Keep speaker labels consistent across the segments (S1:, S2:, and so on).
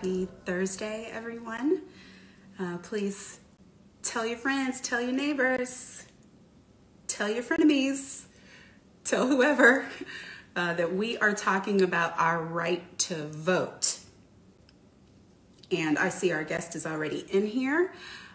S1: Happy Thursday, everyone. Please tell your friends, tell your neighbors, tell your frenemies, tell whoever that we are talking about our right to vote. And I see our guest is already in here.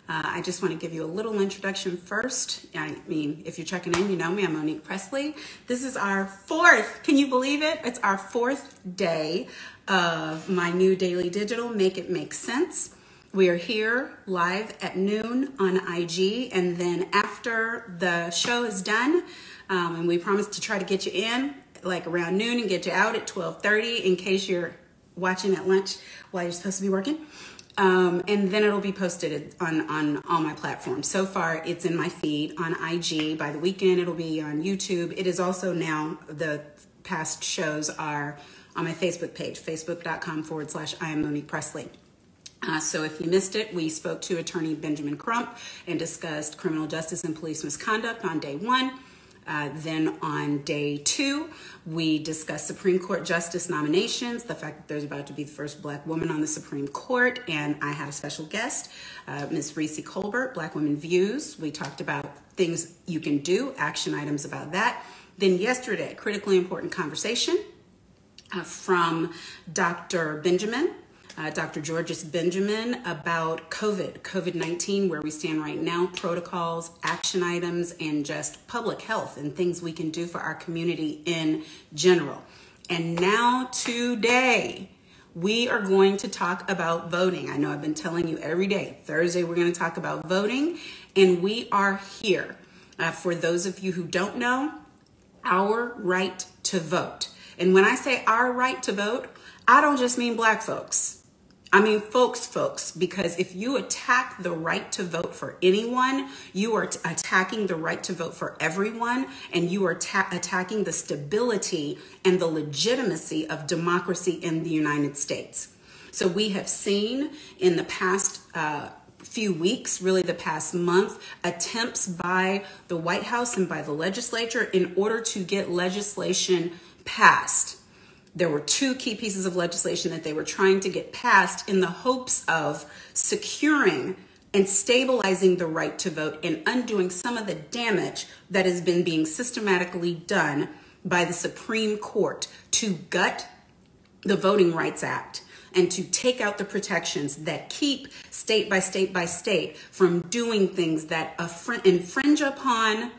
S1: I just want to give you a little introduction first. I mean, if you're checking in, you know me, I'm Monique Pressley. This is our fourth, can you believe it? It's our fourth day of my new daily digital, Make It Make Sense. We are here live at noon on IG, and then after the show is done, and we promise to try to get you in like around noon and get you out at 12:30 in case you're watching at lunch while you're supposed to be working. And then it'll be posted on all my platforms. So far, it's in my feed on IG. By the weekend, it'll be on YouTube. It is also now, the past shows are on my Facebook page, facebook.com/I am Monique Pressley. So if you missed it, we spoke to Attorney Benjamin Crump and discussed criminal justice and police misconduct on day one. Then on day two, we discussed Supreme Court justice nominations, the fact that there's about to be the first Black woman on the Supreme Court, and I had a special guest, Ms. Reese Colbert, Black Women Views. We talked about things you can do, action items about that. Then yesterday, critically important conversation from Dr. Benjamin. Dr. Georges Benjamin about COVID-19, where we stand right now, protocols, action items, and just public health and things we can do for our community in general. And now today, we are going to talk about voting. I know I've been telling you every day, Thursday, we're going to talk about voting, and we are here. For those of you who don't know, our right to vote. And when I say our right to vote, I don't just mean Black folks. I mean, folks, because if you attack the right to vote for anyone, you are attacking the right to vote for everyone, and you are attacking the stability and the legitimacy of democracy in the United States. So we have seen in the past few weeks, really the past month, attempts by the White House and by the legislature in order to get legislation passed. There were two key pieces of legislation that they were trying to get passed in the hopes of securing and stabilizing the right to vote and undoing some of the damage that has been being systematically done by the Supreme Court to gut the Voting Rights Act and to take out the protections that keep state by state from doing things that infringe upon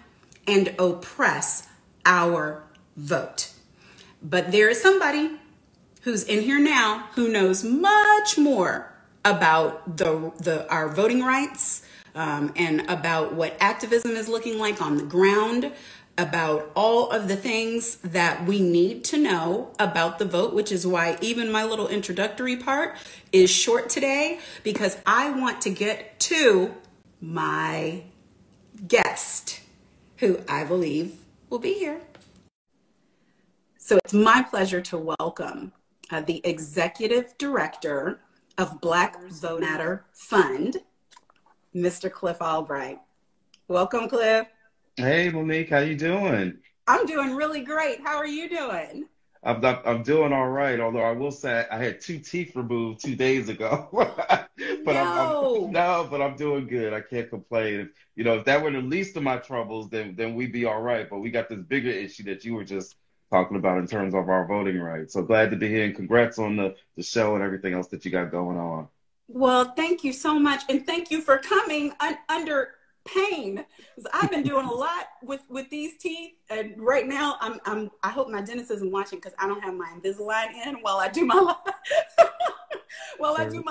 S1: and oppress our vote. But there is somebody who's in here now who knows much more about our voting rights and about what activism is looking like on the ground, about all of the things that we need to know about the vote, which is why even my little introductory part is short today, because I want to get to my guest, who I believe will be here. So it's my pleasure to welcome the Executive Director of Black Vote Matter Fund, Mr. Cliff Albright. Welcome, Cliff.
S2: Hey, Monique, how you doing?
S1: I'm doing really great. How are you doing?
S2: I'm doing all right, although I will say I had 2 teeth removed 2 days ago. but but I'm doing good. I can't complain. If that were the least of my troubles, then we'd be all right. But we got this bigger issue that you were just talking about in terms of our voting rights. So glad to be here, and congrats on the show and everything else that you got going on.
S1: Well, thank you so much. And thank you for coming under pain, because I've been doing a lot with these teeth. And right now I hope my dentist isn't watching, because I don't have my Invisalign in while I do my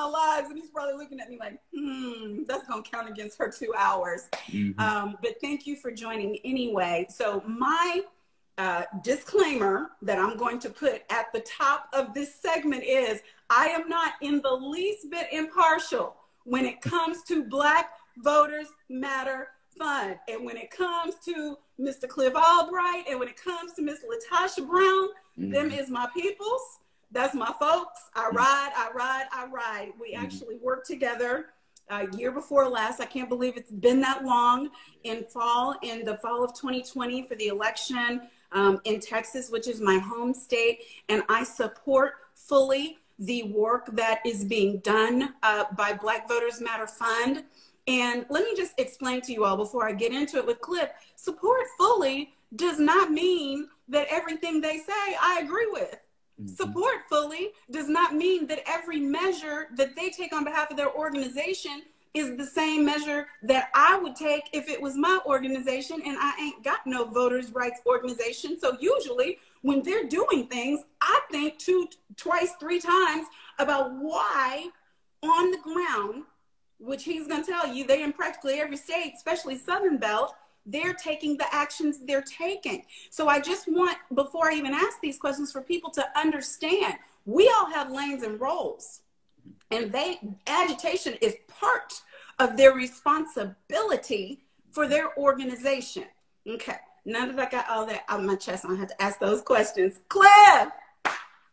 S1: lives. And he's probably looking at me like, that's going to count against her 2 hours.
S2: Mm-hmm.
S1: But thank you for joining anyway. So my disclaimer that I'm going to put at the top of this segment is I am not in the least bit impartial when it comes to Black Voters Matter Fund, and when it comes to Mr. Cliff Albright, and when it comes to Miss Latasha Brown, them is my peoples. That's my folks. I ride. We actually worked together year before last. I can't believe it's been that long. In the fall of 2020 for the election in Texas, which is my home state. And I support fully the work that is being done by Black Voters Matter Fund. And let me just explain to you all before I get into it with Cliff, support fully does not mean that everything they say I agree with. Mm-hmm. Support fully does not mean that every measure that they take on behalf of their organization is the same measure that I would take if it was my organization, and I ain't got no voters' rights organization. So usually when they're doing things, I think twice, three times about why on the ground, which he's going to tell you, they're in practically every state, especially Southern Belt, they're taking the actions they're taking. So I just want, before I even ask these questions, for people to understand, we all have lanes and roles, and agitation is part of their responsibility for their organization. Okay, now that I got all that out of my chest, I don't have to ask those questions. Cliff,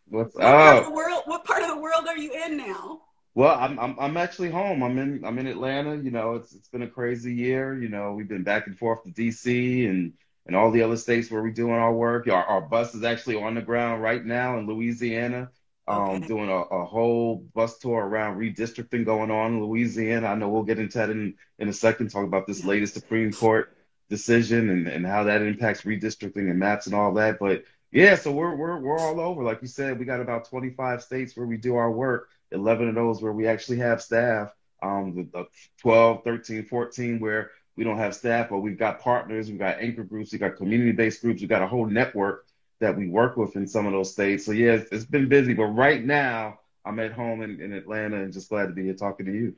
S2: what's
S1: up? What part of the world are you in now?
S2: Well, I'm actually home. I'm in Atlanta. You know, it's been a crazy year. You know, we've been back and forth to DC and all the other states where we're doing our work. Our bus is actually on the ground right now in Louisiana, doing a whole bus tour around redistricting going on in Louisiana. I know we'll get into that in a second, talk about this latest Supreme Court decision and how that impacts redistricting and maps and all that. But yeah, so we're all over. Like you said, we got about 25 states where we do our work. 11 of those where we actually have staff, the 12, 13, 14 where we don't have staff, but we've got partners, we've got anchor groups, we've got community-based groups, we've got a whole network that we work with in some of those states. So yeah, it's been busy, but right now I'm at home in Atlanta and just glad to be here talking to you.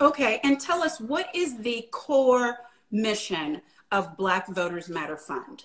S1: Okay, and tell us, what is the core mission of Black Voters Matter Fund?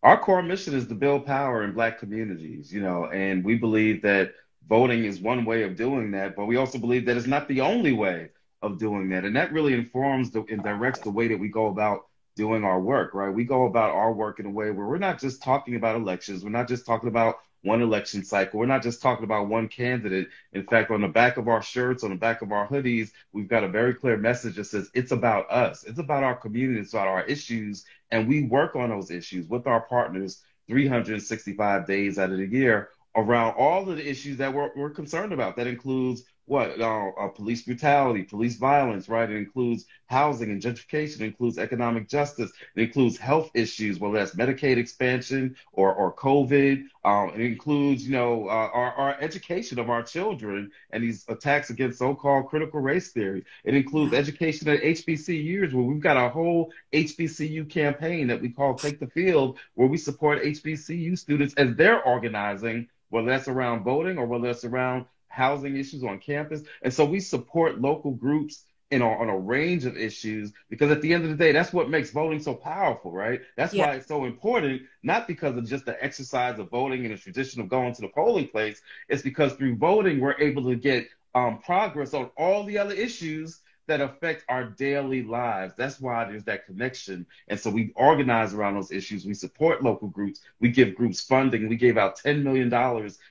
S2: Our core mission is to build power in Black communities, you know, and we believe that voting is one way of doing that, but we also believe that it's not the only way of doing that. And that really informs and directs the way that we go about doing our work, right? We go about our work in a way where we're not just talking about elections. We're not just talking about one election cycle. We're not just talking about one candidate. In fact, on the back of our shirts, on the back of our hoodies, we've got a very clear message that says it's about us. It's about our community. It's about our issues. And we work on those issues with our partners 365 days out of the year around all of the issues that we're concerned about. That includes police brutality, police violence, right? It includes housing and gentrification. It includes economic justice. It includes health issues, whether that's Medicaid expansion or COVID. It includes, you know, our education of our children and these attacks against so-called critical race theory. It includes education at HBCUs, where we've got a whole HBCU campaign that we call Take the Field, where we support HBCU students as they're organizing, whether that's around voting or whether that's around housing issues on campus. And so we support local groups on a range of issues, because at the end of the day, that's what makes voting so powerful, right? That's why it's so important, not because of just the exercise of voting and the tradition of going to the polling place. It's because through voting, we're able to get progress on all the other issues that affect our daily lives. That's why there's that connection. And so we organize around those issues. We support local groups. We give groups funding. We gave out $10 million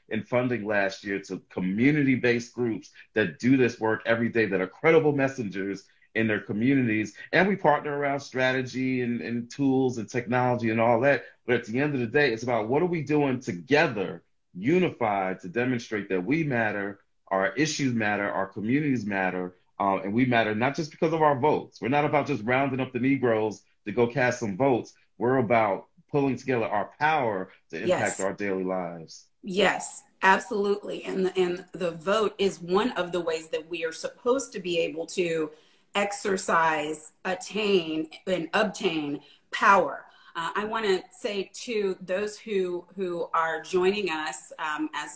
S2: in funding last year to community-based groups that do this work every day, that are credible messengers in their communities. And we partner around strategy and tools and technology and all that. But at the end of the day, it's about what are we doing together, unified, to demonstrate that we matter, our issues matter, our communities matter, and we matter not just because of our votes. We're not about just rounding up the Negroes to go cast some votes. We're about pulling together our power to impact our daily lives.
S1: Yes, absolutely. And the vote is one of the ways that we are supposed to be able to exercise, attain, and obtain power. I want to say to those who are joining us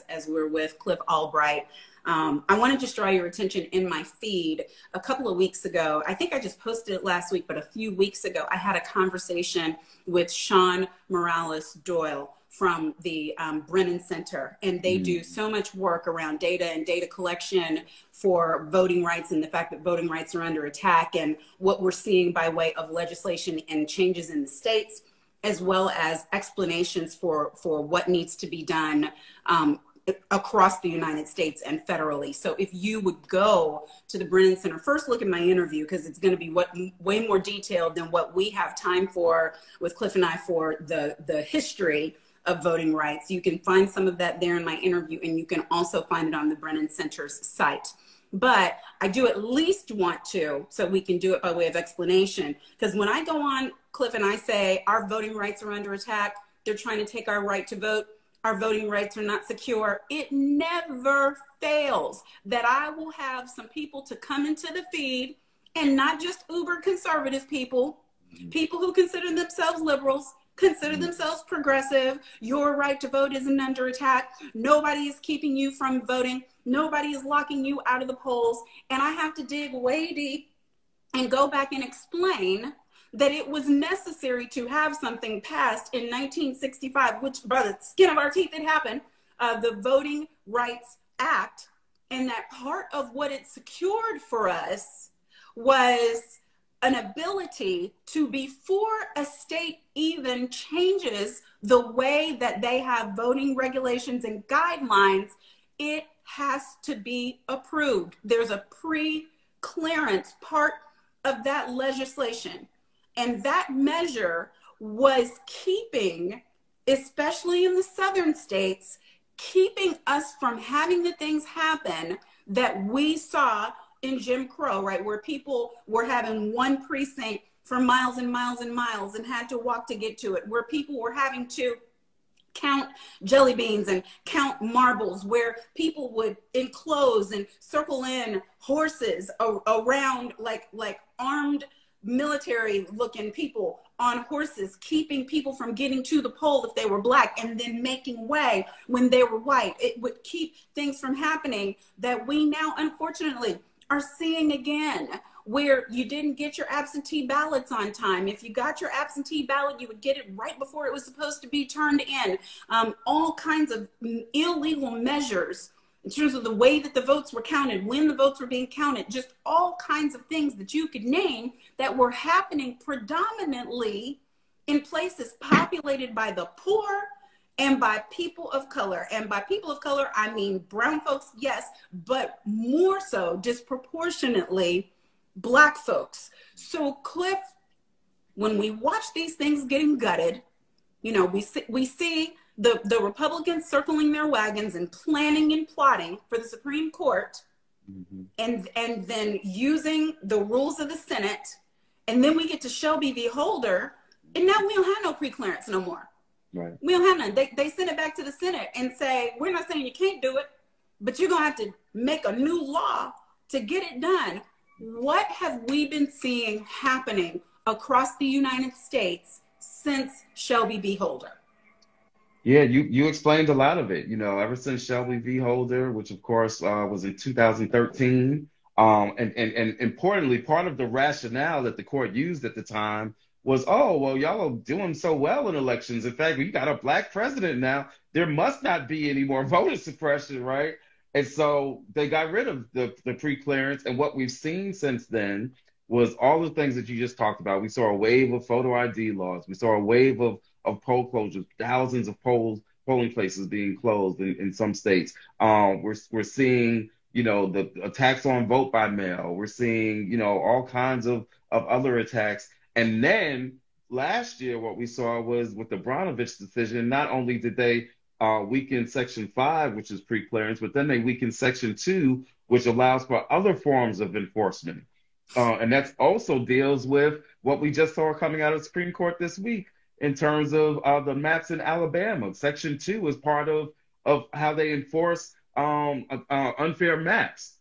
S1: as we're with Cliff Albright, I want to just draw your attention in my feed. A couple of weeks ago, I think I just posted it last week, but a few weeks ago, I had a conversation with Sean Morales Doyle from the Brennan Center, and they do so much work around data and data collection for voting rights and the fact that voting rights are under attack and what we're seeing by way of legislation and changes in the states, as well as explanations for what needs to be done across the United States and federally. So if you would go to the Brennan Center, first look at my interview, because it's going to be way more detailed than what we have time for with Cliff and I for the history of voting rights. You can find some of that there in my interview, and you can also find it on the Brennan Center's site. But I do at least want to, so we can do it by way of explanation, because when I go on, Cliff, and I say our voting rights are under attack, they're trying to take our right to vote, our voting rights are not secure, it never fails that I will have some people to come into the feed, and not just uber conservative people, people who consider themselves liberals, consider themselves progressive. Your right to vote isn't under attack. Nobody is keeping you from voting. Nobody is locking you out of the polls. And I have to dig way deep and go back and explain that it was necessary to have something passed in 1965, which by the skin of our teeth it happened, the Voting Rights Act. And that part of what it secured for us was an ability to, before a state even changes the way that they have voting regulations and guidelines, it has to be approved. There's a pre-clearance part of that legislation. And that measure was keeping, especially in the southern states, keeping us from having the things happen that we saw in Jim Crow, right? Where people were having one precinct for miles and miles and miles and had to walk to get to it, where people were having to count jelly beans and count marbles, where people would enclose and circle in horses around like armed military looking people on horses, keeping people from getting to the poll if they were Black, and then making way when they were white. It would keep things from happening that we now unfortunately are seeing again, where you didn't get your absentee ballots on time. If you got your absentee ballot, you would get it right before it was supposed to be turned in. All kinds of illegal measures in terms of the way that the votes were counted, when the votes were being counted, just all kinds of things that you could name that were happening predominantly in places populated by the poor and by people of color. And by people of color, I mean brown folks, yes, but more so disproportionately Black folks. So Cliff, when we watch these things getting gutted, you know, we see the Republicans circling their wagons and planning and plotting for the Supreme Court, and then using the rules of the Senate. And then we get to Shelby v. Holder, and now we don't have no preclearance no more.
S2: Right.
S1: We don't have none. They send it back to the Senate and say, we're not saying you can't do it, but you're going to have to make a new law to get it done. What have we been seeing happening across the United States since Shelby v. Holder?
S2: Yeah, you explained a lot of it, you know, ever since Shelby v. Holder, which of course was in 2013. And importantly, part of the rationale that the court used at the time was, oh, well, y'all are doing so well in elections. In fact, we got a Black president now. There must not be any more voter suppression, right? And so they got rid of the pre-clearance. And what we've seen since then was all the things that you just talked about. We saw a wave of photo ID laws. We saw a wave of poll closures, thousands of polling places being closed in some states. We're seeing, you know, the attacks on vote by mail. We're seeing, you know, all kinds of other attacks. And then last year, what we saw was with the Brnovich decision, not only did they weaken Section 5, which is pre-clearance, but then they weakened Section 2, which allows for other forms of enforcement. And that also deals with what we just saw coming out of the Supreme Court this week in terms of the maps in Alabama. Section 2 is part of how they enforce unfair maps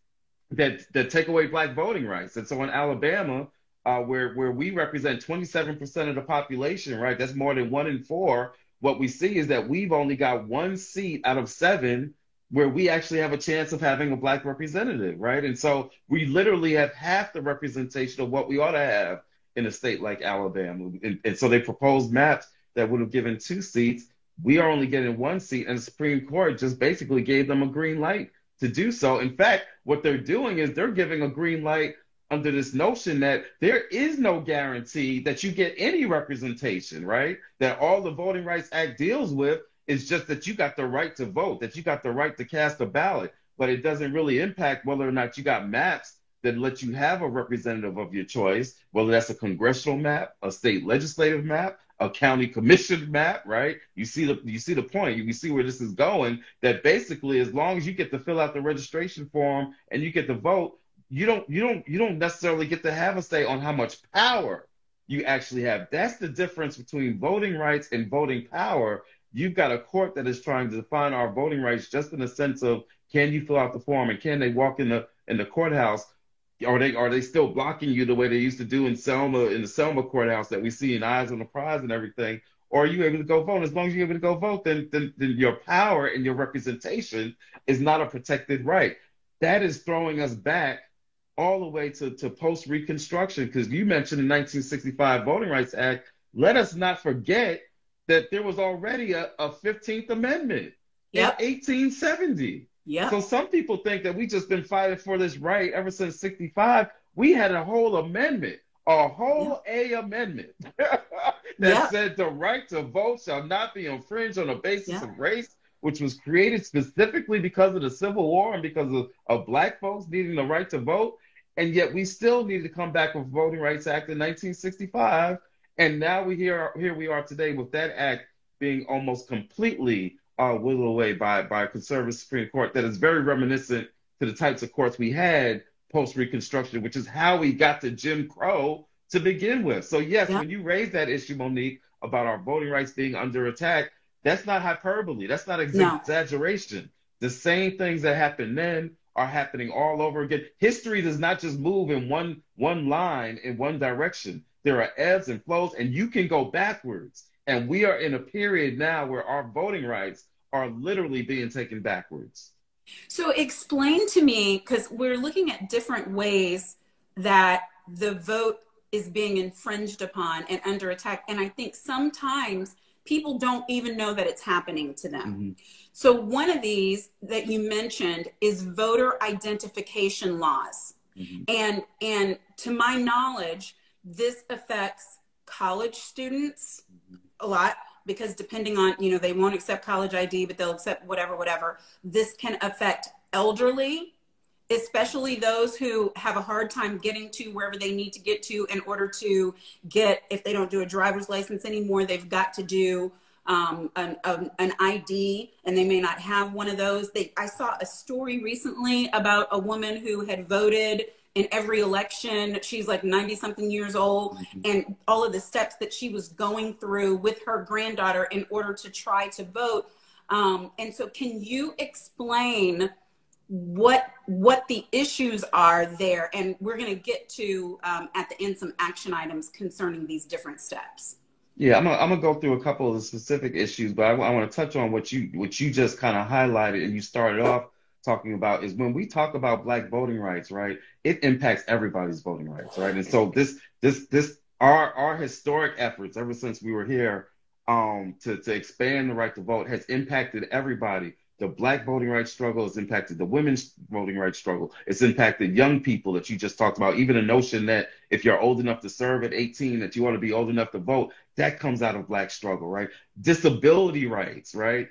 S2: that take away Black voting rights. And so in Alabama, where we represent 27% of the population, right? That's more than 1 in 4. What we see is that we've only got 1 seat out of 7 where we actually have a chance of having a Black representative, right? And so we literally have half the representation of what we ought to have in a state like Alabama. And so they proposed maps that would have given 2 seats. We are only getting 1 seat, and the Supreme Court just basically gave them a green light to do so. In fact, what they're doing is they're giving a green light under this notion that there is no guarantee that you get any representation, right? That all the Voting Rights Act deals with is just that you got the right to vote, that you got the right to cast a ballot, but it doesn't really impact whether or not you got maps that let you have a representative of your choice, whether that's a congressional map, a state legislative map, a county commission map, right? You see the point. You see where this is going. That basically, as long as you get to fill out the registration form and you get to vote, you don't necessarily get to have a say on how much power you actually have. That's the difference between voting rights and voting power. You've got a court that is trying to define our voting rights just in the sense of, can you fill out the form and can they walk in the courthouse? Are they still blocking you the way they used to do in the Selma courthouse that we see in Eyes on the Prize and everything? Or are you able to go vote? As long as you're able to go vote, then your power and your representation is not a protected right. That is throwing us back all the way to post-Reconstruction, because you mentioned the 1965 Voting Rights Act. Let us not forget that there was already a 15th Amendment in 1870.
S1: Yeah.
S2: So some people think that we just been fighting for this right ever since 65. We had a whole amendment, amendment that said the right to vote shall not be infringed on the basis of race, which was created specifically because of the Civil War and because of Black folks needing the right to vote. And yet we still needed to come back with Voting Rights Act in 1965. And now here we are today with that act being almost completely whittled away by a conservative Supreme Court that is very reminiscent to the types of courts we had post-Reconstruction, which is how we got to Jim Crow to begin with. So yes, when you raise that issue, Monique, about our voting rights being under attack, that's not hyperbole. That's not exaggeration. The same things that happened then are happening all over again. History does not just move in one line, in one direction. There are ebbs and flows, and you can go backwards. And we are in a period now where our voting rights are literally being taken backwards.
S1: So explain to me, because we're looking at different ways that the vote is being infringed upon and under attack. And I think sometimes people don't even know that it's happening to them. Mm-hmm. So one of these that you mentioned is voter identification laws. Mm-hmm. And to my knowledge, this affects college students a lot, because depending on, they won't accept college ID, but they'll accept whatever. This can affect elderly, especially those who have a hard time getting to wherever they need to get to in order to get, if they don't do a driver's license anymore, they've got to do an ID, and they may not have one of those. I saw a story recently about a woman who had voted in every election. She's like 90 something years old, and all of the steps that she was going through with her granddaughter in order to try to vote. And so can you explain what the issues are there? And we're going to get to, at the end, some action items concerning these different steps.
S2: Yeah, I'm gonna go through a couple of the specific issues, but I want to touch on what you just kind of highlighted and you started off talking about, is when we talk about Black voting rights, right? It impacts everybody's voting rights, right? And so our historic efforts ever since we were here to expand the right to vote has impacted everybody. The Black voting rights struggle has impacted the women's voting rights struggle. It's impacted young people that you just talked about. Even the notion that if you're old enough to serve at 18, that you ought to be old enough to vote, that comes out of Black struggle, right? Disability rights, right?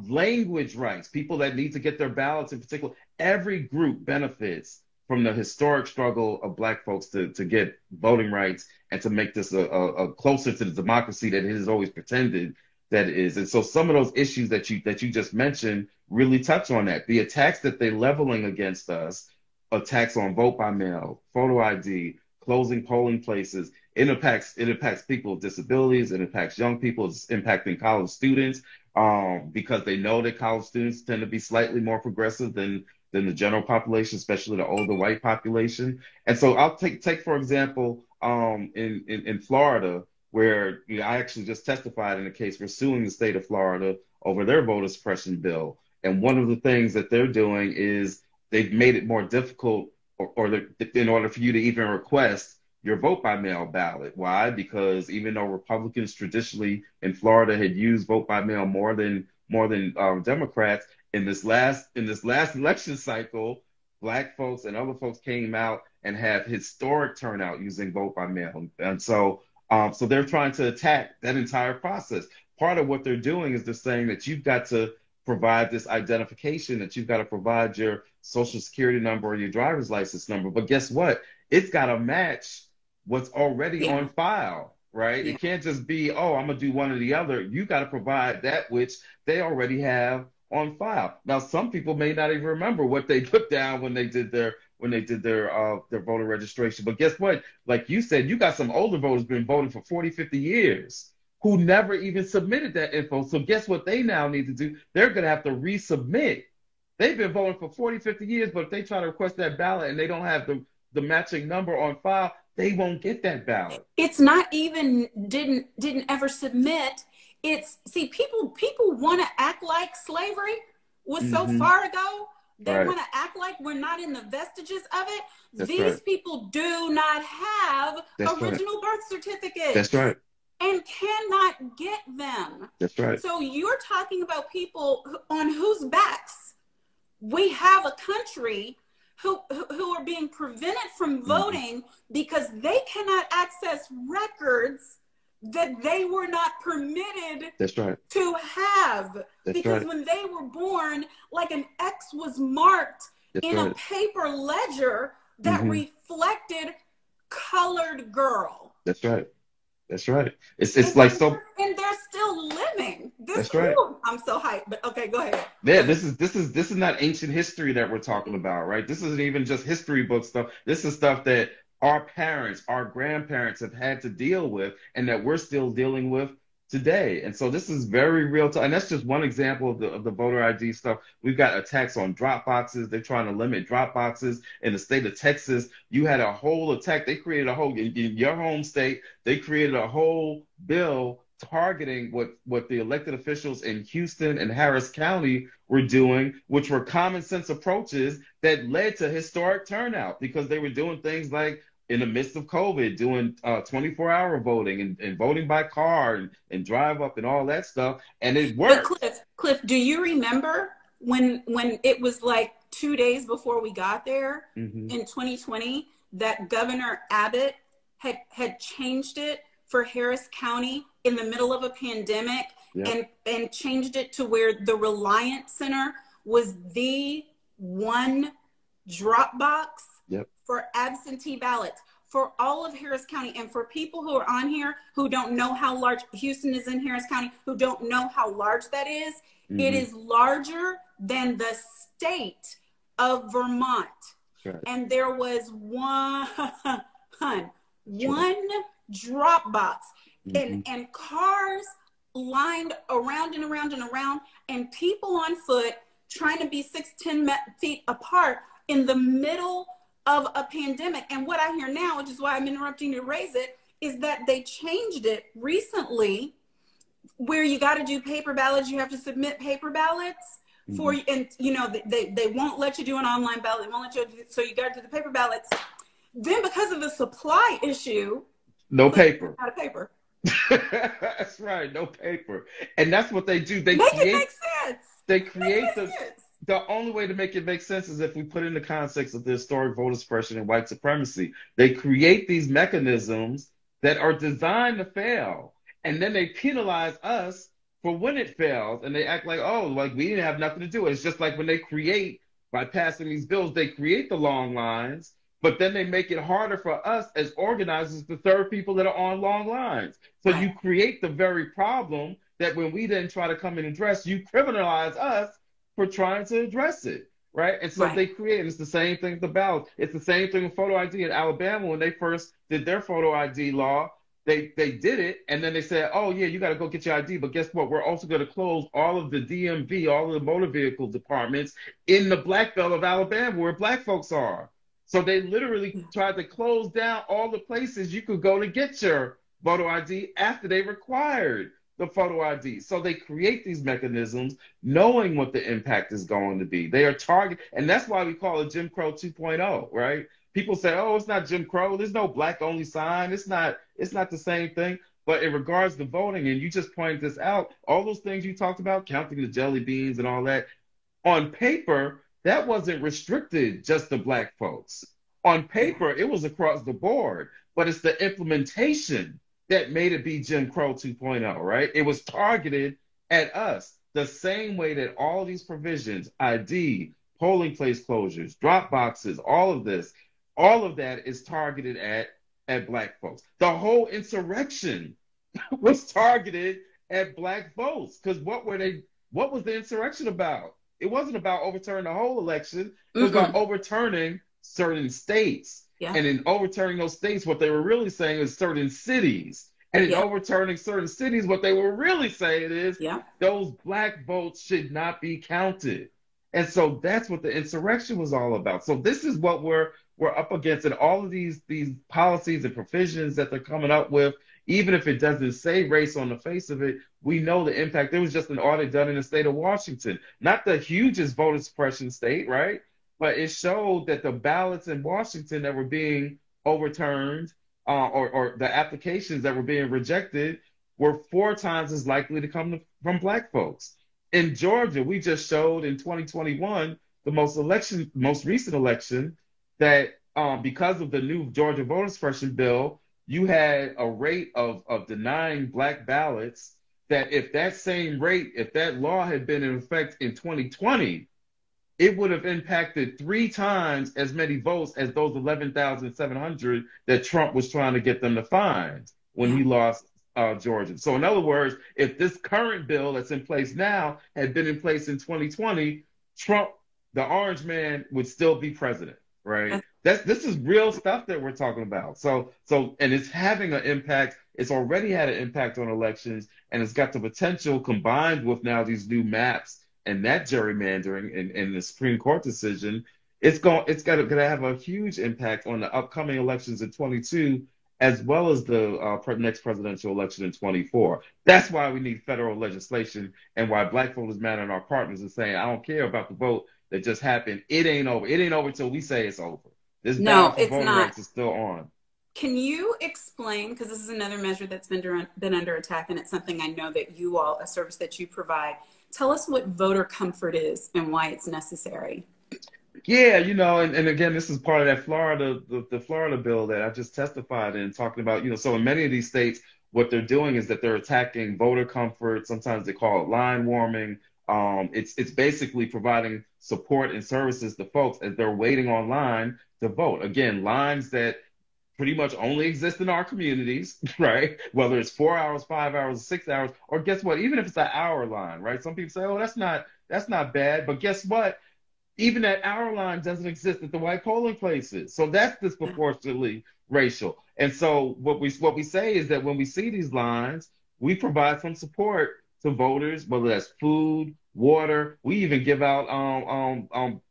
S2: Language rights, people that need to get their ballots in particular. Every group benefits from the historic struggle of Black folks to get voting rights and to make this a closer to the democracy that it has always pretended that it is. And so some of those issues that you just mentioned really touch on that. The attacks that they're leveling against us, attacks on vote by mail, photo ID, closing polling places, it impacts people with disabilities, it impacts young people, it's impacting college students, because they know that college students tend to be slightly more progressive than the general population, especially the older white population. And so I'll take for example, in Florida, where I actually just testified in a case. We're suing the state of Florida over their voter suppression bill. And one of the things that they're doing is they've made it more difficult in order for you to even request your vote by mail ballot. Why? Because even though Republicans traditionally in Florida had used vote by mail more than Democrats, in this last election cycle, Black folks and other folks came out and have historic turnout using vote by mail. And so they're trying to attack that entire process. Part of what they're doing is they're saying that you've got to provide this identification, that you've got to provide your social security number or your driver's license number. But guess what? It's got to match what's already on file right?
S1: Yeah.
S2: It can't just be, oh, I'm gonna do one or the other. You got to provide that which they already have on file. Now, some people may not even remember what they put down when they did their voter registration. But guess what? Like you said, you got some older voters been voting for 40, 50 years who never even submitted that info. So guess what they now need to do? They're gonna have to resubmit. They've been voting for 40, 50 years, but if they try to request that ballot and they don't have the matching number on file, they won't get that ballot.
S1: It's not even didn't ever submit. It's, see, people want to act like slavery was so far ago. They
S2: Right.
S1: want to act like we're not in the vestiges of it.
S2: That's
S1: These
S2: right.
S1: people do not have
S2: That's right.
S1: original birth certificates.
S2: That's right.
S1: And cannot get them.
S2: That's right.
S1: So you're talking about people on whose backs we have a country who are being prevented from voting because they cannot access records that they were not permitted
S2: That's right.
S1: to have.
S2: That's
S1: Because
S2: right.
S1: when they were born, like an X was marked
S2: That's
S1: in
S2: right.
S1: a paper ledger that reflected colored girl.
S2: That's right. That's right. It's like so.
S1: And they're still living.
S2: That's right.
S1: I'm so hyped, but okay, go ahead.
S2: Yeah, this is not ancient history that we're talking about, right? This isn't even just history book stuff. This is stuff that our parents, our grandparents have had to deal with and that we're still dealing with today. And so this is very real time. And that's just one example of the voter ID stuff. We've got attacks on drop boxes. They're trying to limit drop boxes. In the state of Texas, you had a whole attack. They created a whole, in your home state, they created a whole bill targeting what the elected officials in Houston and Harris County were doing, which were common sense approaches that led to historic turnout because they were doing things like, in the midst of COVID, doing 24-hour voting and voting by car and drive up and all that stuff, and it worked.
S1: But Cliff, do you remember when it was like 2 days before we got there in 2020 that Governor Abbott had changed it for Harris County in the middle of a pandemic and changed it to where the Reliance Center was the one drop box for absentee ballots for all of Harris County. And for people who are on here who don't know how large Houston is in Harris County, who don't know how large that is, it is larger than the state of Vermont.
S2: Right.
S1: And there was one drop box and cars lined around and around and around, and people on foot trying to be 6-10 feet apart in the middle of a pandemic. And what I hear now, which is why I'm interrupting you to raise it, is that they changed it recently where you got to do paper ballots. You have to submit paper ballots for, and you know, they won't let you do an online ballot. They won't let you, so you got to do the paper ballots. Then because of the supply issue,
S2: no paper.
S1: Out of paper.
S2: That's right, no paper. And that's what they do. They
S1: make
S2: create,
S1: it make sense.
S2: They create the only way to make it make sense is if we put in the context of the historic voter suppression and white supremacy. They create these mechanisms that are designed to fail. And then they penalize us for when it fails. And they act like, oh, like we didn't have nothing to do. It's just like when they create, by passing these bills, they create the long lines, but then they make it harder for us as organizers to serve people that are on long lines. So you create the very problem that when we then try to come and address, you criminalize us for trying to address it, right? And so they create, and it's the same thing with the ballot. It's the same thing with photo ID in Alabama. When they first did their photo ID law, they did it, and then they said, oh, yeah, you got to go get your ID. But guess what? We're also going to close all of the DMV, all of the motor vehicle departments in the Black Belt of Alabama where black folks are. So they literally tried to close down all the places you could go to get your photo ID after they required the photo ID. So they create these mechanisms knowing what the impact is going to be. They are target, and that's why we call it Jim Crow 2.0, right? People say, oh, it's not Jim Crow. There's no black only sign. It's not the same thing. But in regards to voting, and you just pointed this out, all those things you talked about, counting the jelly beans and all that, on paper, that wasn't restricted just to black folks. On paper, it was across the board, but it's the implementation that made it be Jim Crow 2.0, right? It was targeted at us the same way that all these provisions, ID, polling place closures, drop boxes, all of this, all of that is targeted at at black folks. The whole insurrection was targeted at black votes. Because what was the insurrection about? It wasn't about overturning the whole election. It was about overturning certain states.
S1: Yeah.
S2: And in overturning those states, what they were really saying is certain cities. And in overturning certain cities, what they were really saying is those black votes should not be counted. And so that's what the insurrection was all about. So this is what we're up against, and all of these policies and provisions that they're coming up with. Even if it doesn't say race on the face of it, we know the impact. There was just an audit done in the state of Washington, not the hugest voter suppression state, right? But it showed that the ballots in Washington that were being overturned, or the applications that were being rejected, were 4 times as likely to come from black folks. In Georgia, we just showed in 2021, the most recent election, that because of the new Georgia voter suppression bill, you had a rate of denying black ballots that if that law had been in effect in 2020, it would have impacted 3 times as many votes as those 11,700 that Trump was trying to get them to find when he lost Georgia. So in other words, if this current bill that's in place now had been in place in 2020, Trump, the orange man, would still be president, right? This is real stuff that we're talking about. So and it's having an impact. It's already had an impact on elections, and it's got the potential, combined with now these new maps and that gerrymandering and the Supreme Court decision, it's going to have a huge impact on the upcoming elections in 22, as well as the next presidential election in 24. That's why we need federal legislation, and why Black Voters Matter and our partners are saying, I don't care about the vote that just happened. It ain't over. It ain't over till we say it's over. This battle for voting rights is still on.
S1: Can you explain, because this is another measure that's been under attack, and it's something I know that you all, a service that you provide. Tell us what voter comfort is and why it's necessary.
S2: Yeah, and again, this is part of that the Florida bill that I just testified in, talking about, so in many of these states, what they're doing is that they're attacking voter comfort. Sometimes they call it line warming. It's basically providing support and services to folks as they're waiting online to vote. Again, lines that pretty much only exist in our communities, right? Whether it's 4 hours, 5 hours, 6 hours, or guess what? Even if it's an hour line, right? Some people say, oh, that's not bad. But guess what? Even that hour line doesn't exist at the white polling places. So that's disproportionately racial. And so what we say is that when we see these lines, we provide some support to voters, whether that's food, water. We even give out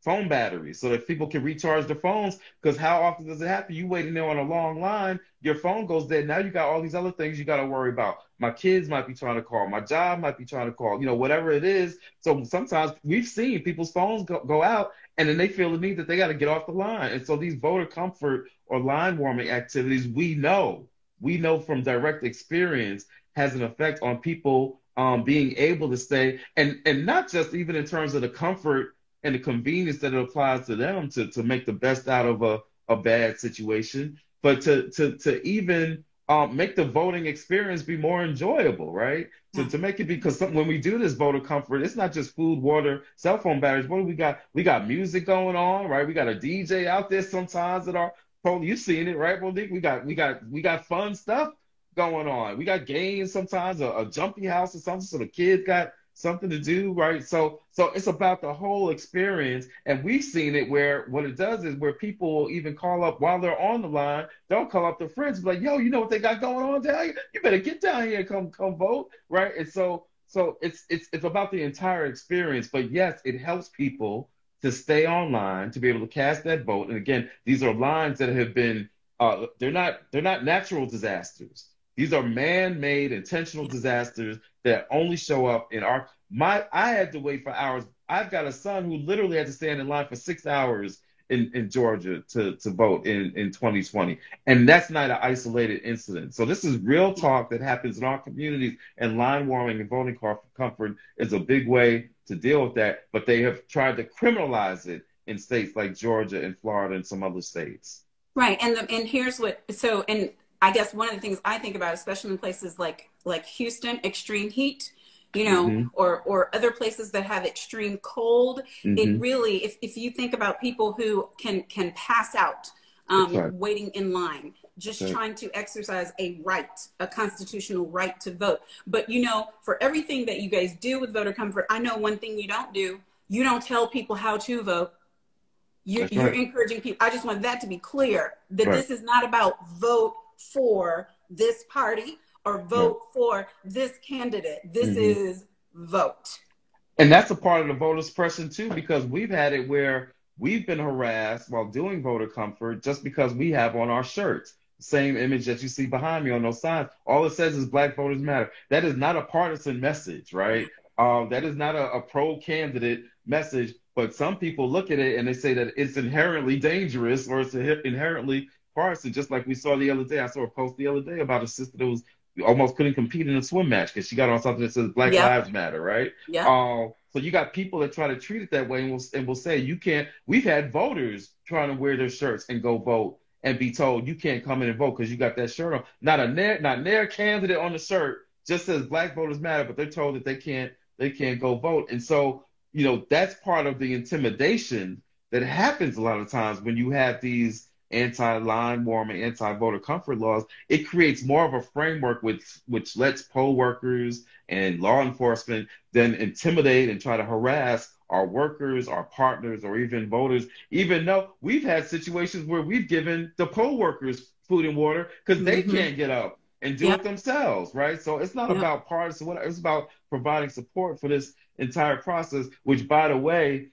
S2: phone batteries so that people can recharge their phones, because how often does it happen? You waiting there on a long line, your phone goes dead. Now you got all these other things you got to worry about. My kids might be trying to call. My job might be trying to call, whatever it is. So sometimes we've seen people's phones go out, and then they feel the need that they got to get off the line. And so these voter comfort or line warming activities, we know from direct experience, has an effect on people being able to stay, and not just even in terms of the comfort and the convenience that it applies to them to make the best out of a bad situation, but to even make the voting experience be more enjoyable, right? To make it, because when we do this voter comfort, it's not just food, water, cell phone batteries. What do we got? We got music going on, right? We got a DJ out there sometimes at our poll. You've seen it, right, Monique? We got fun stuff going on. We got games sometimes, a jumpy house or something, so the kids got something to do, right? So it's about the whole experience. And we've seen it where what it does is where people will even call up while they're on the line. They'll call up their friends and be like, yo, you know what they got going on down here? You better get down here and come vote, right? And so it's about the entire experience. But yes, it helps people to stay online, to be able to cast that vote. And again, these are lines that have been they're not natural disasters. These are man-made intentional disasters that only show up in I had to wait for hours. I've got a son who literally had to stand in line for 6 hours in Georgia to vote in 2020. And that's not an isolated incident. So this is real talk that happens in our communities, and line warming and voting comfort is a big way to deal with that. But they have tried to criminalize it in states like Georgia and Florida and some other states.
S1: Right. And here's and I guess one of the things I think about, especially in places like Houston, extreme heat, or other places that have extreme cold, it really, if you think about people who can pass out waiting in line, just
S2: Okay.
S1: trying to exercise a right, a constitutional right to vote. But you know, for everything that you guys do with voter comfort, I know one thing you don't do. You don't tell people how to vote.
S2: That's
S1: You're
S2: right.
S1: encouraging people. I just want that to be clear, that
S2: Right.
S1: this is not about vote for this party or
S2: Right.
S1: vote for this candidate. This
S2: Hmm.
S1: is vote.
S2: And that's a part of the voter suppression too, because we've had it where we've been harassed while doing voter comfort just because we have on our shirts the same image that you see behind me on those signs. All it says is Black Voters Matter. That is not a partisan message, right? That is not a pro-candidate message. But some people look at it and they say that it's inherently dangerous or it's inherently partisan. Just like we saw the other day, I saw a post the other day about a sister that was almost couldn't compete in a swim match because she got on something that says Black
S1: Yep.
S2: Lives Matter, right?
S1: Yep.
S2: So you got people that try to treat it that way and will say you can't. We've had voters trying to wear their shirts and go vote and be told you can't come in and vote because you got that shirt on. Not their candidate on the shirt just says Black Voters Matter, but they're told that they can't go vote. And so, you know, that's part of the intimidation that happens a lot of times when you have these anti-line warm and anti-voter comfort laws. It creates more of a framework which lets poll workers and law enforcement then intimidate and try to harass our workers, our partners, or even voters, even though we've had situations where we've given the poll workers food and water because they
S1: Mm-hmm.
S2: can't get up and do it
S1: Yep.
S2: themselves, right? So it's not
S1: Yep.
S2: about partisan, it's about providing support for this entire process, which, by the way,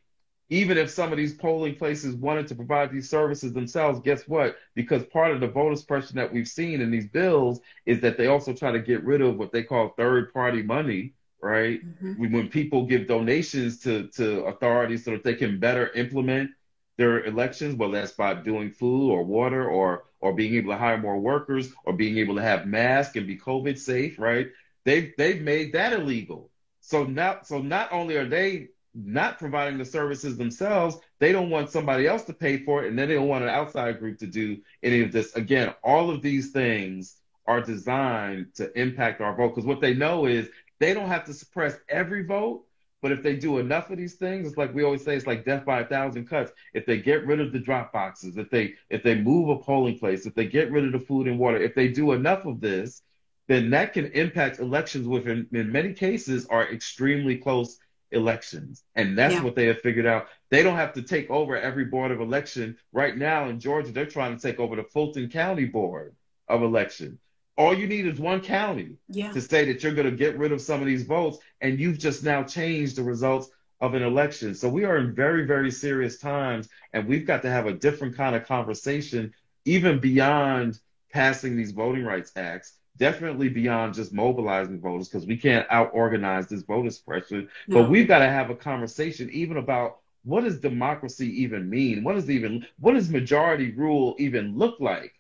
S2: even if some of these polling places wanted to provide these services themselves, guess what? Because part of the voter suppression that we've seen in these bills is that they also try to get rid of what they call third-party money, right?
S1: Mm-hmm.
S2: When people give donations to authorities so that they can better implement their elections, whether that's by doing food or water or being able to hire more workers or being able to have masks and be COVID safe, right? They've made that illegal. So not only are they not providing the services themselves, they don't want somebody else to pay for it, and then they don't want an outside group to do any of this. Again, all of these things are designed to impact our vote because what they know is they don't have to suppress every vote, but if they do enough of these things, it's like we always say, it's like death by 1,000 cuts. If they get rid of the drop boxes, if they move a polling place, if they get rid of the food and water, if they do enough of this, then that can impact elections, which in many cases are extremely close elections. And that's
S1: Yeah.
S2: what they have figured out. They don't have to take over every board of election. Right now in Georgia, they're trying to take over the Fulton County Board of Election. All you need is one county
S1: Yeah.
S2: to say that you're going to get rid of some of these votes, and you've just now changed the results of an election. So we are in very, very serious times, and we've got to have a different kind of conversation, even beyond passing these voting rights acts. Definitely beyond just mobilizing voters, because we can't out-organize this voter suppression. But
S1: No.
S2: we've got to have a conversation even about what does democracy even mean? What does majority rule even look like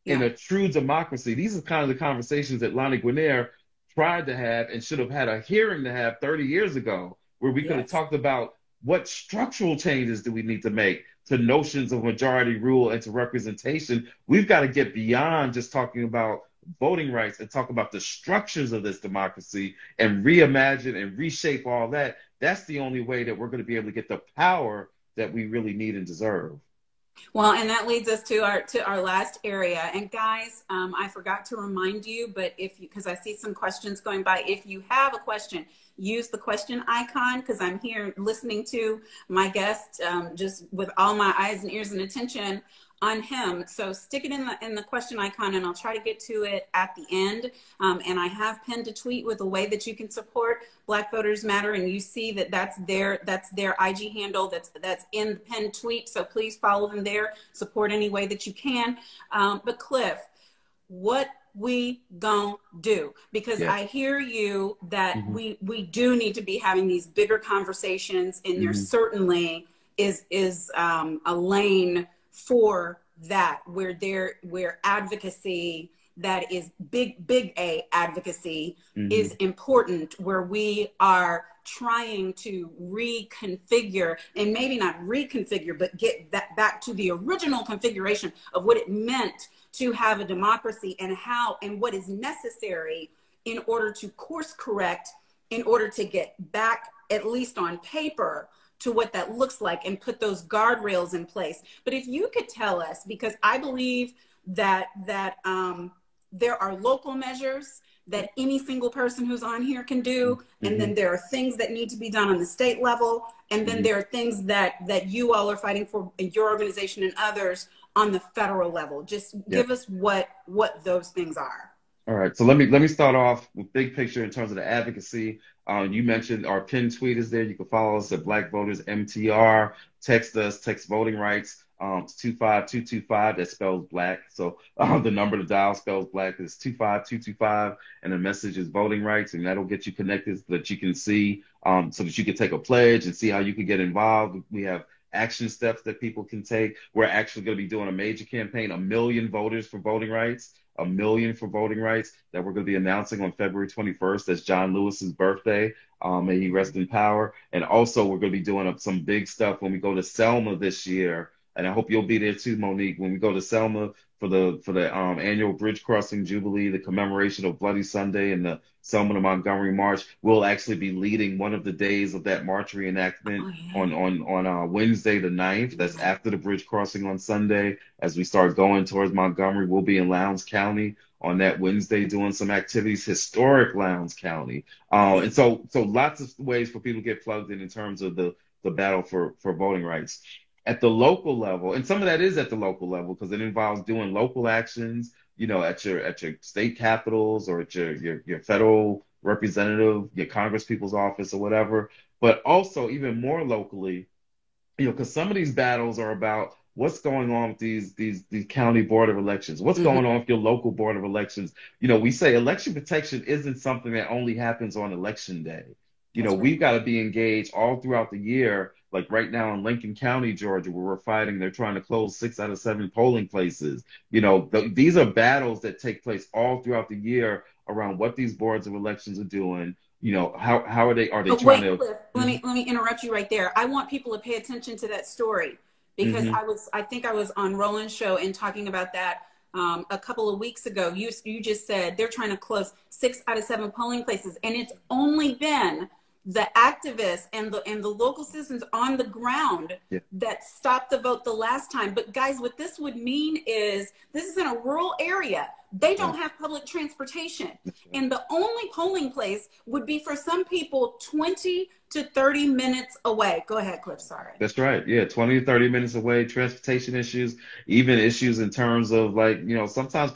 S2: in
S1: Yeah.
S2: a true democracy? These are kind of the conversations that Lonnie Guinier tried to have and should have had a hearing to have 30 years ago, where we could have
S1: Yes.
S2: talked about what structural changes do we need to make to notions of majority rule and to representation. We've got to get beyond just talking about voting rights and talk about the structures of this democracy and reimagine and reshape all that. That's the only way that we're going to be able to get the power that we really need and deserve.
S1: Well, and that leads us to our last area. And guys, I forgot to remind you, but because I see some questions going by, if you have a question, use the question icon, because I'm here listening to my guest just with all my eyes and ears and attention on him. So stick it in the question icon, and I'll try to get to it at the end. And I have pinned a tweet with a way that you can support Black Voters Matter, and you see that that's their IG handle that's in the pinned tweet. So please follow them there. Support any way that you can. But Cliff, what we gonna do? Because
S2: Yeah.
S1: I hear you that
S2: Mm-hmm.
S1: we do need to be having these bigger conversations, and there
S2: Mm-hmm.
S1: certainly is a lane for that where advocacy that is big A advocacy
S2: Mm-hmm.
S1: is important, where we are trying to reconfigure, and maybe not reconfigure, but get that back to the original configuration of what it meant to have a democracy, and how and what is necessary in order to course correct, in order to get back, at least on paper, to what that looks like and put those guardrails in place. But if you could tell us, because I believe that there are local measures that any single person who's on here can do, and then there are things that need to be done on the state level, and then there are things that you all are fighting for in your organization and others on the federal level. Just give us what those things are.
S2: All right, so let me start off with big picture in terms of the advocacy. You mentioned our pinned tweet is there. You can follow us at Black Voters MTR. Text us, text voting rights to 25225. That spells black. So the number to dial spells black is 25225, and the message is voting rights, and that'll get you connected so that you can see, so that you can take a pledge and see how you can get involved. We have action steps that people can take. We're actually going to be doing a major campaign, 1 million voters for voting rights. 1 million for voting rights that we're going to be announcing on February 21st. That's John Lewis's birthday. May he rest in power. And also, we're going to be doing some big stuff when we go to Selma this year. And I hope you'll be there too, Monique. When we go to Selma for the annual Bridge Crossing Jubilee, the commemoration of Bloody Sunday and the Selma to Montgomery March, we'll actually be leading one of the days of that march reenactment on Wednesday the 9th. That's after the bridge crossing on Sunday. As we start going towards Montgomery, we'll be in Lowndes County on that Wednesday doing some activities, historic Lowndes County. And so lots of ways for people to get plugged in terms of the battle for voting rights. At the local level, and some of that is at the local level because it involves doing local actions, at your state capitals or at your federal representative, your congresspeople's office or whatever, but also even more locally, because some of these battles are about what's going on with these county board of elections, what's going on with your local board of elections. We say election protection isn't something that only happens on election day. We've got to be engaged all throughout the year. Like right now in Lincoln County, Georgia, where we're fighting, they're trying to close 6 out of 7 polling places. These are battles that take place all throughout the year around what these boards of elections are doing. How are they trying to?
S1: Cliff, let me interrupt you right there. I want people to pay attention to that story because I think I was on Roland's show and talking about that a couple of weeks ago. You just said they're trying to close 6 out of 7 polling places, and it's only been the activists and the local citizens on the ground that stopped the vote the last time. But guys, what this would mean is this is in a rural area. They don't have public transportation. And the only polling place would be for some people 20 to 30 minutes away. Go ahead, Cliff, sorry.
S2: That's right. Yeah, 20 to 30 minutes away, transportation issues, even issues in terms of sometimes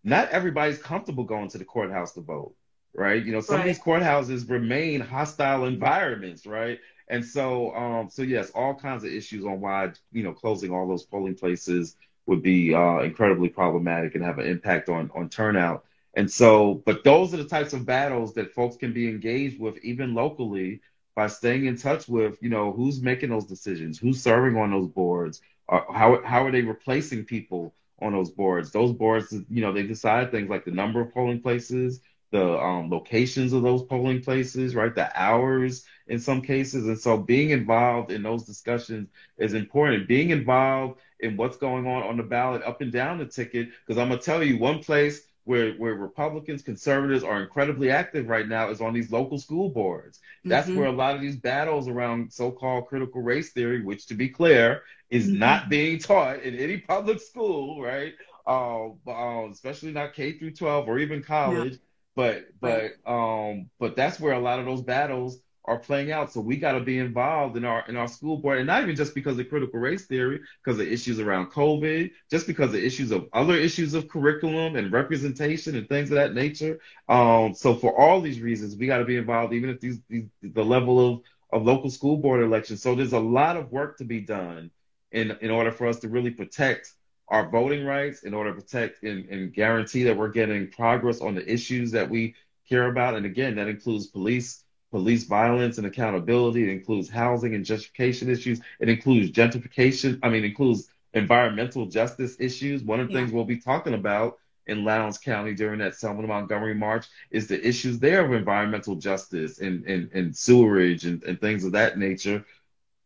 S2: not everybody's comfortable going to the courthouse to vote. Right. Some of these courthouses remain hostile environments. Right. And so yes, all kinds of issues on why, closing all those polling places would be incredibly problematic and have an impact on turnout. And so, but those are the types of battles that folks can be engaged with, even locally, by staying in touch with, who's making those decisions, who's serving on those boards, how are they replacing people on those boards? Those boards, they decide things like the number of polling places, the locations of those polling places, right? The hours in some cases. And so being involved in those discussions is important. Being involved in what's going on the ballot up and down the ticket, because I'm going to tell you one place where Republicans, conservatives are incredibly active right now is on these local school boards. That's where a lot of these battles around so-called critical race theory, which to be clear, is not being taught in any public school, right? Especially not K through 12 or even college. But that's where a lot of those battles are playing out. So we got to be involved in our school board, and not even just because of critical race theory, because of issues around COVID, just because of issues of other issues of curriculum and representation and things of that nature. So for all these reasons, we got to be involved, even at the level of local school board elections. So there's a lot of work to be done in order for us to really protect our voting rights, in order to protect and guarantee that we're getting progress on the issues that we care about. And again, that includes police violence and accountability. It includes housing and gentrification issues. It includes gentrification. It includes environmental justice issues. One of the things we'll be talking about in Lowndes County during that Selma to Montgomery March is the issues there of environmental justice and sewerage and things of that nature.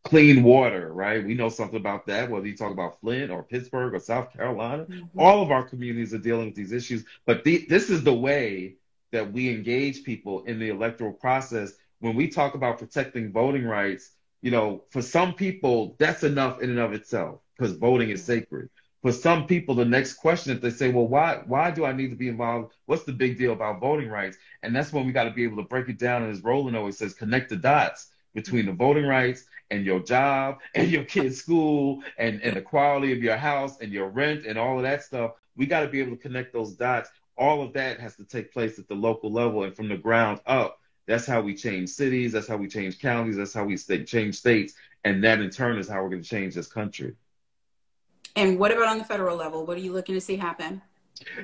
S2: Clean water, right? We know something about that, whether you talk about Flint or Pittsburgh or South Carolina. All of our communities are dealing with these issues. But this is the way that we engage people in the electoral process. When we talk about protecting voting rights, for some people, that's enough in and of itself because voting is sacred. For some people, the next question, if they say, well, why do I need to be involved? What's the big deal about voting rights? And that's when we got to be able to break it down. And as Roland always says, connect the dots between the voting rights and your job and your kid's school and the quality of your house and your rent and all of that stuff. We got to be able to connect those dots. All of that has to take place at the local level and from the ground up. That's how we change cities. That's how we change counties. That's how we change states. And that in turn is how we're going to change this country.
S1: And what about on the federal level? What are you looking to see happen?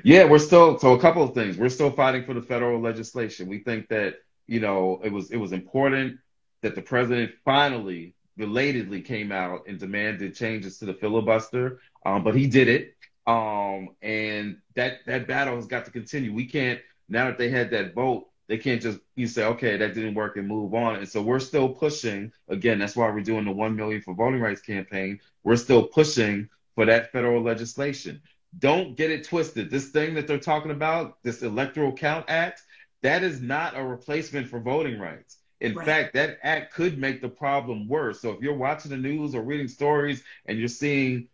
S2: Yeah, so a couple of things. We're still fighting for the federal legislation. We think that, it was important that the president finally, belatedly came out and demanded changes to the filibuster. But he did it. And that battle has got to continue. We can't, now that they had that vote, they can't just say, okay, that didn't work and move on. And so we're still pushing. Again, that's why we're doing the 1 Million for Voting Rights campaign. We're still pushing for that federal legislation. Don't get it twisted. This thing that they're talking about, this Electoral Count Act, that is not a replacement for voting rights. In fact, that act could make the problem worse. So if you're watching the news or reading stories and you're seeing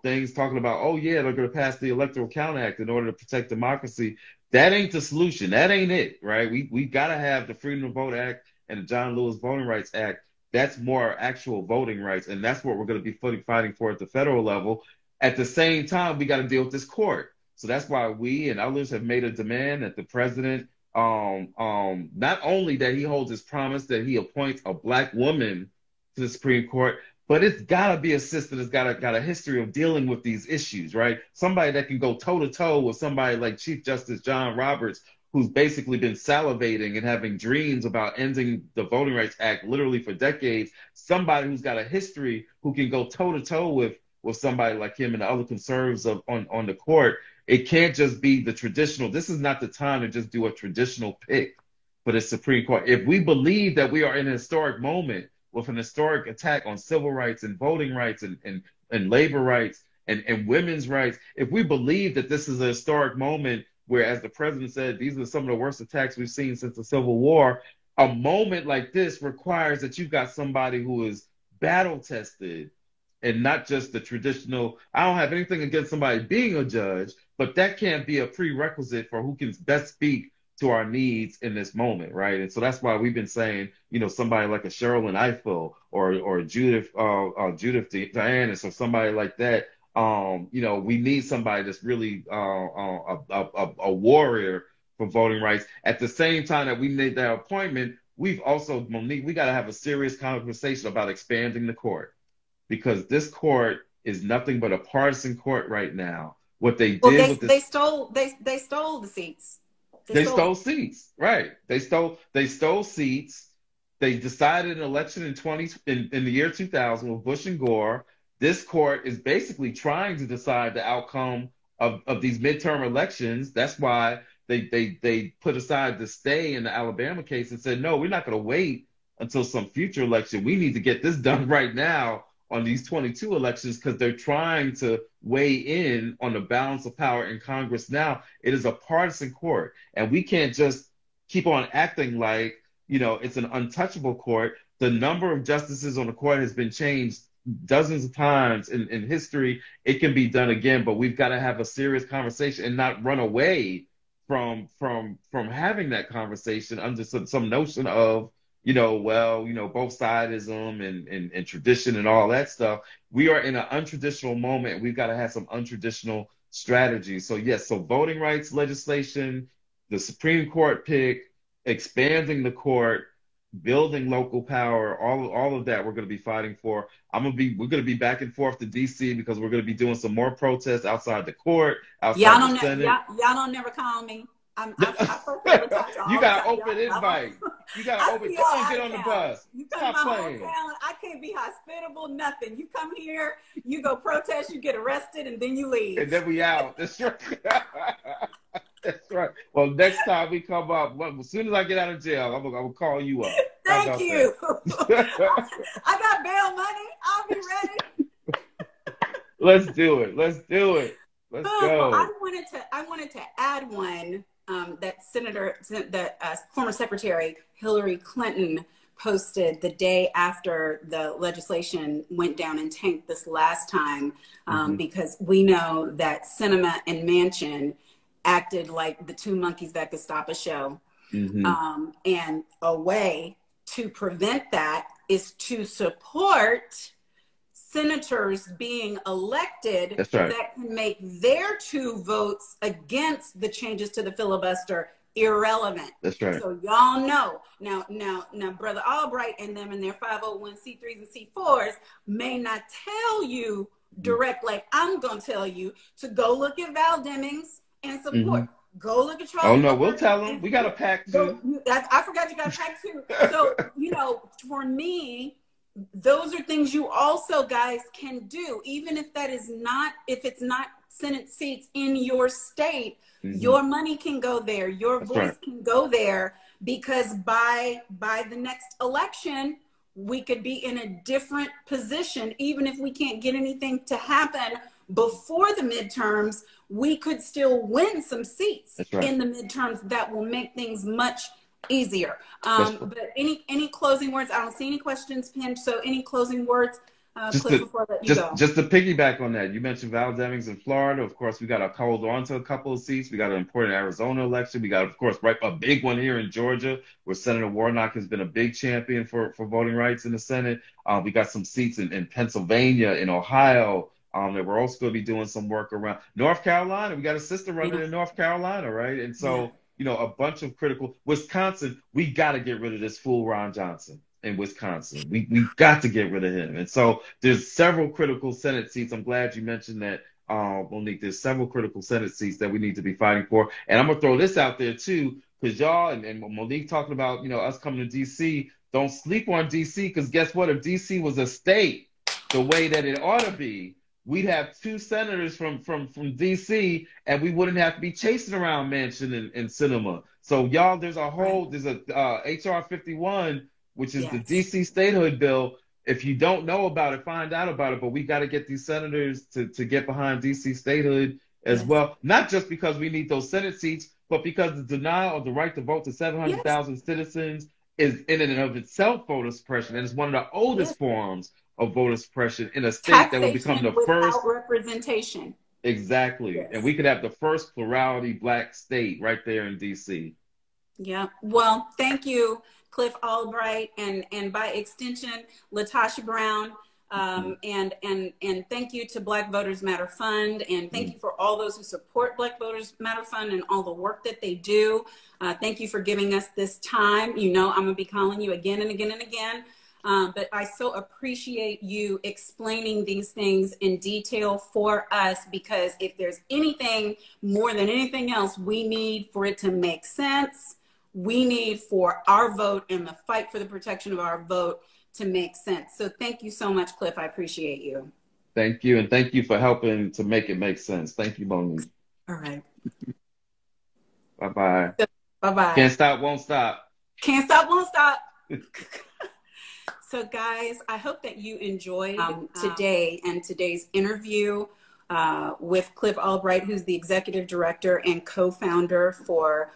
S2: things talking about, oh, yeah, they're going to pass the Electoral Count Act in order to protect democracy, that ain't the solution. That ain't it, right? We got to have the Freedom to Vote Act and the John Lewis Voting Rights Act. That's more actual voting rights, and that's what we're going to be fighting for at the federal level. At the same time, we got to deal with this court. So that's why we and others have made a demand that the president, not only that he holds his promise that he appoints a Black woman to the Supreme Court, but it's got to be a system that's got a history of dealing with these issues, right? Somebody that can go toe-to-toe with somebody like Chief Justice John Roberts, who's basically been salivating and having dreams about ending the Voting Rights Act literally for decades. Somebody who's got a history who can go toe-to-toe with somebody like him and the other conservatives on the court. It can't just be the traditional. This is not the time to just do a traditional pick for the Supreme Court. If we believe that we are in a historic moment with an historic attack on civil rights and voting rights and labor rights and women's rights, if we believe that this is a historic moment where, as the president said, these are some of the worst attacks we've seen since the Civil War, a moment like this requires that you've got somebody who is battle-tested and not just the traditional. I don't have anything against somebody being a judge, but that can't be a prerequisite for who can best speak to our needs in this moment, right? And so that's why we've been saying, somebody like a Sherilyn Ifill or Judith Dianis or somebody like that. We need somebody that's really a warrior for voting rights. At the same time that we made that appointment, we've also, Monique, we got to have a serious conversation about expanding the court, because this court is nothing but a partisan court right now. What they did
S1: they stole the seats.
S2: They stole seats, right? They stole seats. They decided an election in the year 2000 with Bush and Gore. This court is basically trying to decide the outcome of these midterm elections. That's why they put aside the stay in the Alabama case and said, no, we're not going to wait until some future election. We need to get this done right now on these 22 elections, because they're trying to weigh in on the balance of power in Congress now. It is a partisan court, and we can't just keep on acting like, it's an untouchable court. The number of justices on the court has been changed dozens of times in history. It can be done again, but we've got to have a serious conversation and not run away from having that conversation under some notion of, both sidism and tradition and all that stuff. We are in an untraditional moment. We've got to have some untraditional strategies. So yes, voting rights legislation, the Supreme Court pick, expanding the court, building local power, all of that we're going to be fighting for. We're going to be back and forth to DC because we're going to be doing some more protests outside the court, outside the Senate.
S1: Y'all don't never call me. I talk to
S2: you got an open invite. You got an open. Come on, get on the bus.
S1: You come to my hometown. I can't be hospitable. Nothing. You come here, you go protest, you get arrested, and then you leave.
S2: And then we out. That's right. That's right. Well, next time we come up, as soon as I get out of jail, I will call you up.
S1: Thank you. I got bail money. I'll be ready.
S2: Let's do it. Let's go.
S1: I wanted to add one. That former Secretary Hillary Clinton posted the day after the legislation went down and tanked this last time, because we know that Sinema and Manchin acted like the two monkeys that could stop a show. And a way to prevent that is to support senators being elected that can make their 2 votes against the changes to the filibuster irrelevant.
S2: That's right.
S1: So y'all know now, Brother Albright and them and their 501c3s and C4s may not tell you direct, like I'm gonna tell you to go look at Val Demings and support. Go look at Charlie.
S2: Oh no, we'll tell them. We got a pack too.
S1: I forgot you got a pack too. So for me, those are things you also guys can do, even if that is not, if it's not Senate seats in your state, your money can go there, your voice can go there, because by the next election, we could be in a different position. Even if we can't get anything to happen before the midterms, we could still win some seats in the midterms that will make things much easier. But any closing words? I don't see any questions pinned. So any closing words, Cliff, before I let you go? Just
S2: to piggyback on that, you mentioned Val Demings in Florida. Of course, we got to hold on to a couple of seats. We got an important Arizona election. We got, of course, a big one here in Georgia, where Senator Warnock has been a big champion for voting rights in the Senate. We got some seats in Pennsylvania, in Ohio, that we're also going to be doing some work around. North Carolina, we got a sister running in North Carolina, right? And so, a bunch of critical. Wisconsin, we got to get rid of this fool Ron Johnson in Wisconsin. We got to get rid of him. And so there's several critical Senate seats. I'm glad you mentioned that, Monique. There's several critical Senate seats that we need to be fighting for. And I'm going to throw this out there, too, because y'all and Monique talking about, us coming to D.C., don't sleep on D.C., because guess what? If D.C. was a state the way that it ought to be, we'd have 2 senators from D.C., and we wouldn't have to be chasing around Manchin and Sinema. So, y'all, there's a H.R. 51, which is the D.C. statehood bill. If you don't know about it, find out about it. But we got to get these senators to get behind D.C. statehood as well. Not just because we need those Senate seats, but because the denial of the right to vote to 700,000 citizens is in and of itself voter suppression. And it's one of the oldest forms of voter suppression in a state that will become the first
S1: representation.
S2: Exactly. And we could have the first plurality Black state right there in D.C.
S1: Yeah. Well, thank you, Cliff Albright, and by extension, Latasha Brown. And thank you to Black Voters Matter Fund. And thank you for all those who support Black Voters Matter Fund and all the work that they do. Thank you for giving us this time. I'm going to be calling you again and again and again. But I so appreciate you explaining these things in detail for us, because if there's anything more than anything else we need for it to make sense, we need for our vote and the fight for the protection of our vote to make sense. So thank you so much, Cliff. I appreciate you.
S2: Thank you. And thank you for helping to make it make sense. Thank you, Monique.
S1: All right.
S2: Bye-bye.
S1: Bye-bye.
S2: Can't stop, won't stop.
S1: Can't stop, won't stop. So guys, I hope that you enjoyed today and today's interview with Cliff Albright, who's the executive director and co-founder for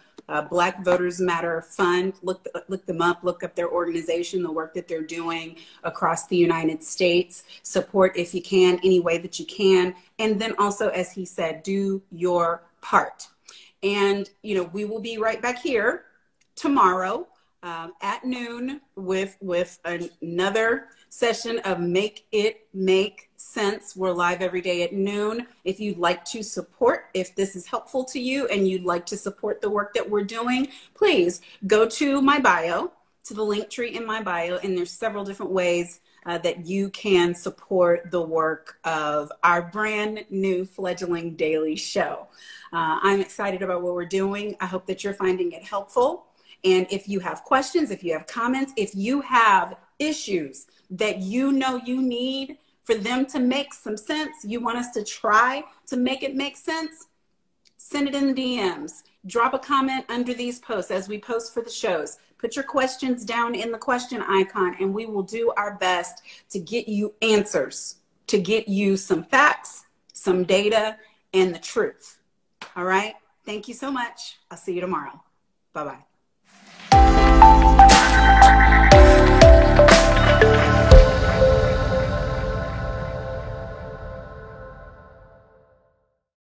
S1: Black Voters Matter Fund. Look them up, look up their organization, the work that they're doing across the United States. Support if you can, any way that you can. And then also, as he said, do your part. And, we will be right back here tomorrow at noon with another session of Make It Make Sense. We're live every day at noon. If you'd like to support, if this is helpful to you and you'd like to support the work that we're doing, please go to my bio, to the link tree in my bio, and there's several different ways that you can support the work of our brand new fledgling daily show. I'm excited about what we're doing. I hope that you're finding it helpful. And if you have questions, if you have comments, if you have issues that you need for them to make some sense, you want us to try to make it make sense, send it in the DMs. Drop a comment under these posts as we post for the shows. Put your questions down in the question icon, and we will do our best to get you answers, to get you some facts, some data, and the truth. All right? Thank you so much. I'll see you tomorrow. Bye-bye.